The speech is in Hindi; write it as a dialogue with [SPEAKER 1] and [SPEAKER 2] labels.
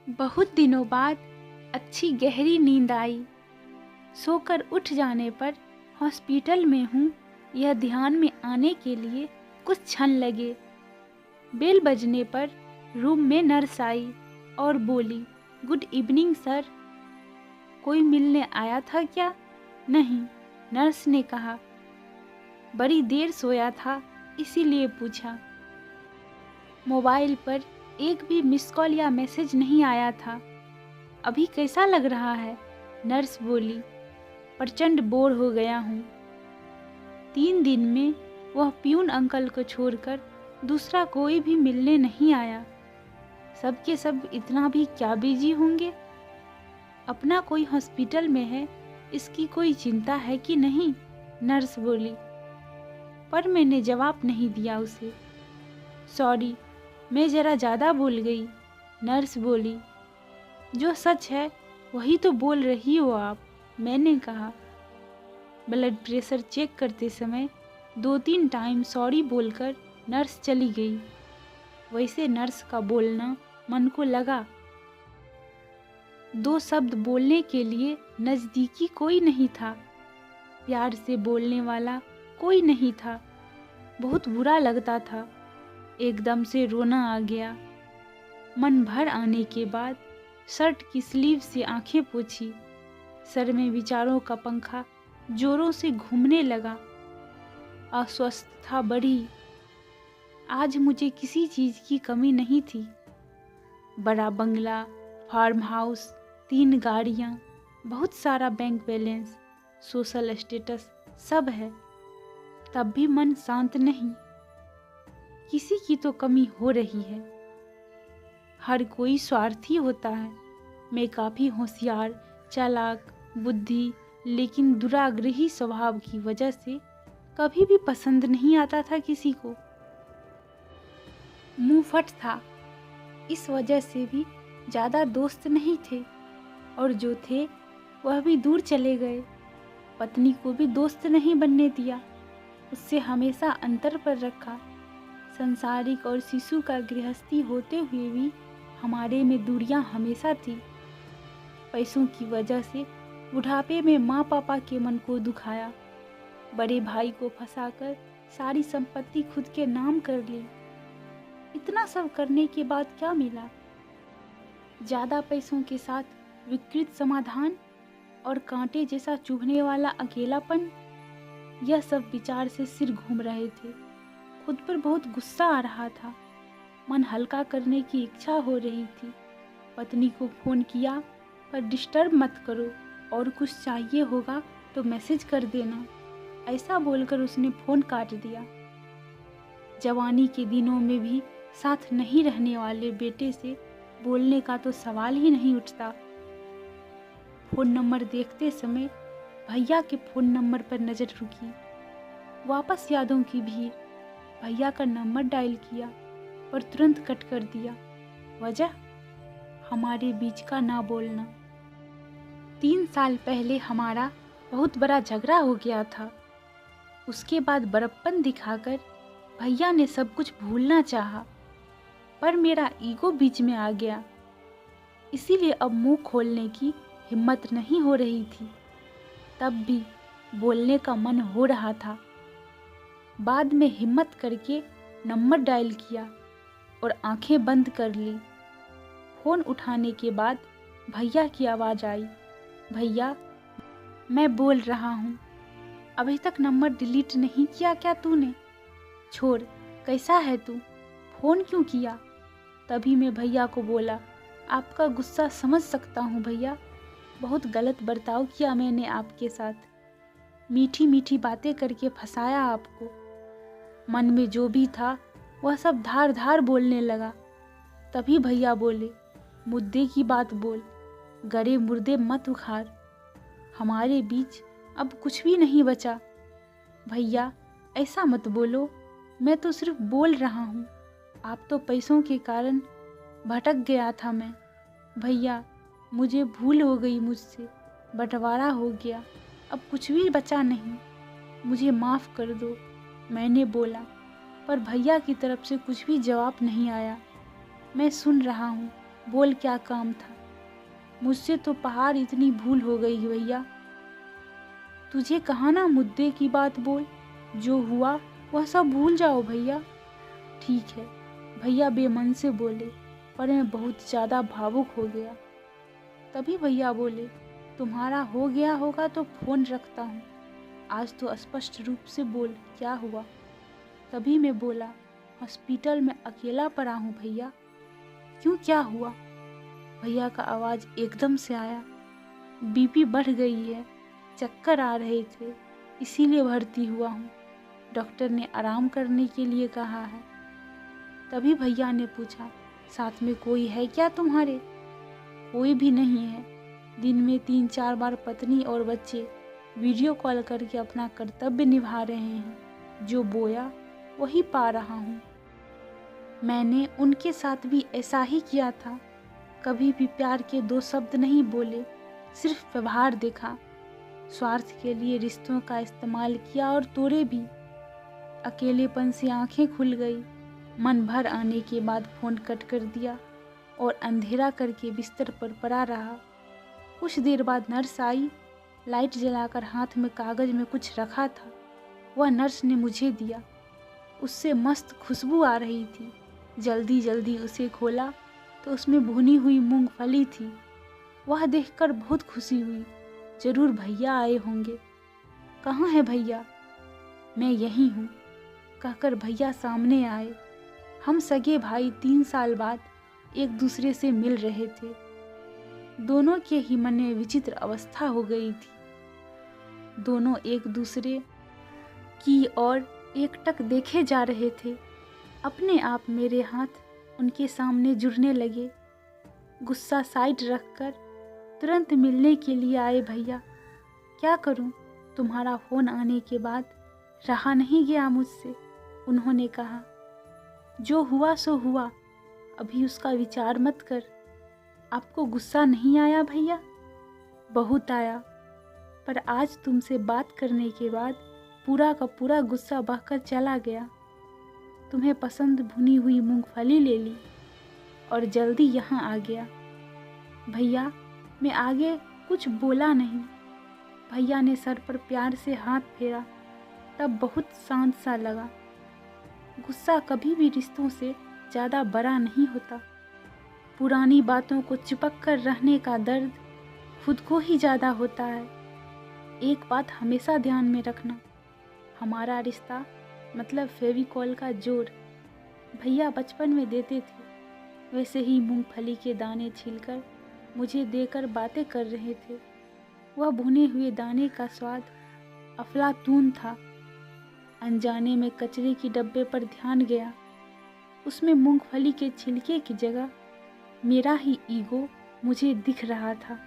[SPEAKER 1] बहुत दिनों बाद अच्छी गहरी नींद आई। सोकर उठ जाने पर हॉस्पिटल में हूँ यह ध्यान में आने के लिए कुछ क्षण लगे। बेल बजने पर रूम में नर्स आई और बोली, गुड इवनिंग सर। कोई मिलने आया था क्या? नहीं, नर्स ने कहा। बड़ी देर सोया था इसीलिए पूछा। मोबाइल पर एक भी मिस कॉल या मैसेज नहीं आया था। अभी कैसा लग रहा है? नर्स बोली। प्रचंड बोर हो गया हूँ। 3 दिन में वह प्यून अंकल को छोड़कर दूसरा कोई भी मिलने नहीं आया। सब के सब इतना भी क्या बिजी होंगे? अपना कोई हॉस्पिटल में है, इसकी कोई चिंता है कि नहीं? नर्स बोली। पर मैंने जवाब नहीं दिया उसे। सॉरी, मैं ज़रा ज़्यादा बोल गई। नर्स बोली। जो सच है वही तो बोल रही हो आप, मैंने कहा। ब्लड प्रेशर चेक करते समय 2-3 टाइम सॉरी बोलकर नर्स चली गई। वैसे नर्स का बोलना मन को लगा। 2 शब्द बोलने के लिए नज़दीकी कोई नहीं था, प्यार से बोलने वाला कोई नहीं था। बहुत बुरा लगता था। एकदम से रोना आ गया। मन भर आने के बाद शर्ट की स्लीव से आंखें पोंछी। सर में विचारों का पंखा जोरों से घूमने लगा। अस्वस्थता बढ़ी। आज मुझे किसी चीज़ की कमी नहीं थी। बड़ा बंगला, फार्म हाउस, 3 गाड़ियाँ, बहुत सारा बैंक बैलेंस, सोशल स्टेटस सब है। तब भी मन शांत नहीं। किसी की तो कमी हो रही है। हर कोई स्वार्थी होता है। मैं काफ़ी होशियार, चालाक, बुद्धि, लेकिन दुराग्रही स्वभाव की वजह से कभी भी पसंद नहीं आता था किसी को। मुंह फट था। इस वजह से भी ज़्यादा दोस्त नहीं थे, और जो थे वह भी दूर चले गए। पत्नी को भी दोस्त नहीं बनने दिया, उससे हमेशा अंतर पर रखा। संसारिक और शिशु का गृहस्थी होते हुए भी हमारे में दूरियां हमेशा थी। पैसों की वजह से बुढ़ापे में माँ पापा के मन को दुखाया। बड़े भाई को फंसाकर सारी संपत्ति खुद के नाम कर ली। इतना सब करने के बाद क्या मिला? ज़्यादा पैसों के साथ विकृत समाधान और कांटे जैसा चुभने वाला अकेलापन। यह सब विचार से सिर घूम रहे थे। खुद पर बहुत गुस्सा आ रहा था। मन हल्का करने की इच्छा हो रही थी। पत्नी को फ़ोन किया, पर डिस्टर्ब मत करो, और कुछ चाहिए होगा तो मैसेज कर देना, ऐसा बोलकर उसने फ़ोन काट दिया। जवानी के दिनों में भी साथ नहीं रहने वाले बेटे से बोलने का तो सवाल ही नहीं उठता। फ़ोन नंबर देखते समय भैया के फ़ोन नंबर पर नज़र रुकी। वापस यादों की भीड़। भैया का नंबर डायल किया, पर तुरंत कट कर दिया। वजह? हमारे बीच का ना बोलना। 3 साल पहले हमारा बहुत बड़ा झगड़ा हो गया था। उसके बाद बड़प्पन दिखाकर भैया ने सब कुछ भूलना चाहा, पर मेरा ईगो बीच में आ गया। इसीलिए अब मुंह खोलने की हिम्मत नहीं हो रही थी। तब भी बोलने का मन हो रहा था। बाद में हिम्मत करके नंबर डायल किया और आंखें बंद कर ली। फ़ोन उठाने के बाद भैया की आवाज़ आई। भैया, मैं बोल रहा हूँ। अभी तक नंबर डिलीट नहीं किया क्या तूने? छोड़, कैसा है तू? फ़ोन क्यों किया? तभी मैं भैया को बोला, आपका गुस्सा समझ सकता हूँ भैया। बहुत गलत बर्ताव किया मैंने आपके साथ। मीठी मीठी बातें करके फंसाया आपको। मन में जो भी था वह सब धार धार बोलने लगा। तभी भैया बोले, मुद्दे की बात बोल, गरे मुर्दे मत उखाड़। हमारे बीच अब कुछ भी नहीं बचा। भैया, ऐसा मत बोलो, मैं तो सिर्फ बोल रहा हूँ। आप तो पैसों के कारण भटक गया था मैं। भैया, मुझे भूल हो गई मुझसे, बंटवारा हो गया, अब कुछ भी बचा नहीं, मुझे माफ़ कर दो, मैंने बोला। पर भैया की तरफ से कुछ भी जवाब नहीं आया। मैं सुन रहा हूँ, बोल क्या काम था। मुझसे तो पहाड़ इतनी भूल हो गई भैया। तुझे कहा ना मुद्दे की बात बोल, जो हुआ वह सब भूल जाओ भैया। ठीक है, भैया बेमन से बोले, पर मैं बहुत ज़्यादा भावुक हो गया। तभी भैया बोले, तुम्हारा हो गया होगा तो फ़ोन रखता हूँ, आज तो स्पष्ट रूप से बोल क्या हुआ। तभी मैं बोला, हॉस्पिटल में अकेला पड़ा हूँ भैया। क्यों, क्या हुआ? भैया का आवाज़ एकदम से आया, बीपी बढ़ गई है, चक्कर आ रहे थे, इसीलिए भर्ती हुआ हूँ। डॉक्टर ने आराम करने के लिए कहा है। तभी भैया ने पूछा, साथ में कोई है क्या तुम्हारे? कोई भी नहीं है। दिन में 3-4 बार पत्नी और बच्चे वीडियो कॉल करके अपना कर्तव्य निभा रहे हैं। जो बोया वही पा रहा हूँ। मैंने उनके साथ भी ऐसा ही किया था। कभी भी प्यार के 2 शब्द नहीं बोले, सिर्फ व्यवहार देखा। स्वार्थ के लिए रिश्तों का इस्तेमाल किया और तोड़े भी। अकेलेपन से आंखें खुल गई। मन भर आने के बाद फ़ोन कट कर दिया और अंधेरा करके बिस्तर पर पड़ा रहा। कुछ देर बाद नर्स आई। लाइट जलाकर हाथ में कागज़ में कुछ रखा था, वह नर्स ने मुझे दिया। उससे मस्त खुशबू आ रही थी। जल्दी जल्दी उसे खोला तो उसमें भुनी हुई मूंगफली थी। वह देखकर बहुत खुशी हुई। जरूर भैया आए होंगे। कहाँ है भैया? मैं यहीं हूँ, कहकर भैया सामने आए। हम सगे भाई 3 साल बाद एक दूसरे से मिल रहे थे। दोनों के ही मन में विचित्र अवस्था हो गई थी। दोनों एक दूसरे की ओर एकटक देखे जा रहे थे। अपने आप मेरे हाथ उनके सामने जुड़ने लगे। गुस्सा साइड रखकर तुरंत मिलने के लिए आए भैया। क्या करूं, तुम्हारा फ़ोन आने के बाद रहा नहीं गया मुझसे। उन्होंने कहा, जो हुआ सो हुआ, अभी उसका विचार मत कर। आपको गुस्सा नहीं आया भैया? बहुत आया, पर आज तुमसे बात करने के बाद पूरा का पूरा गुस्सा बहकर चला गया। तुम्हें पसंद भुनी हुई मूंगफली ले ली और जल्दी यहाँ आ गया। भैया, मैं आगे कुछ बोला नहीं। भैया ने सर पर प्यार से हाथ फेरा, तब बहुत शांत सा लगा। गुस्सा कभी भी रिश्तों से ज़्यादा बड़ा नहीं होता। पुरानी बातों को चिपक कर रहने का दर्द खुद को ही ज़्यादा होता है। एक बात हमेशा ध्यान में रखना, हमारा रिश्ता मतलब फेविकॉल का जोर भैया बचपन में देते थे, वैसे ही मूंगफली के दाने छीलकर मुझे देकर बातें कर रहे थे। वह भुने हुए दाने का स्वाद अफलातून था। अनजाने में कचरे की डब्बे पर ध्यान गया। उसमें मूंगफली के छिलके की जगह मेरा ही ईगो मुझे दिख रहा था।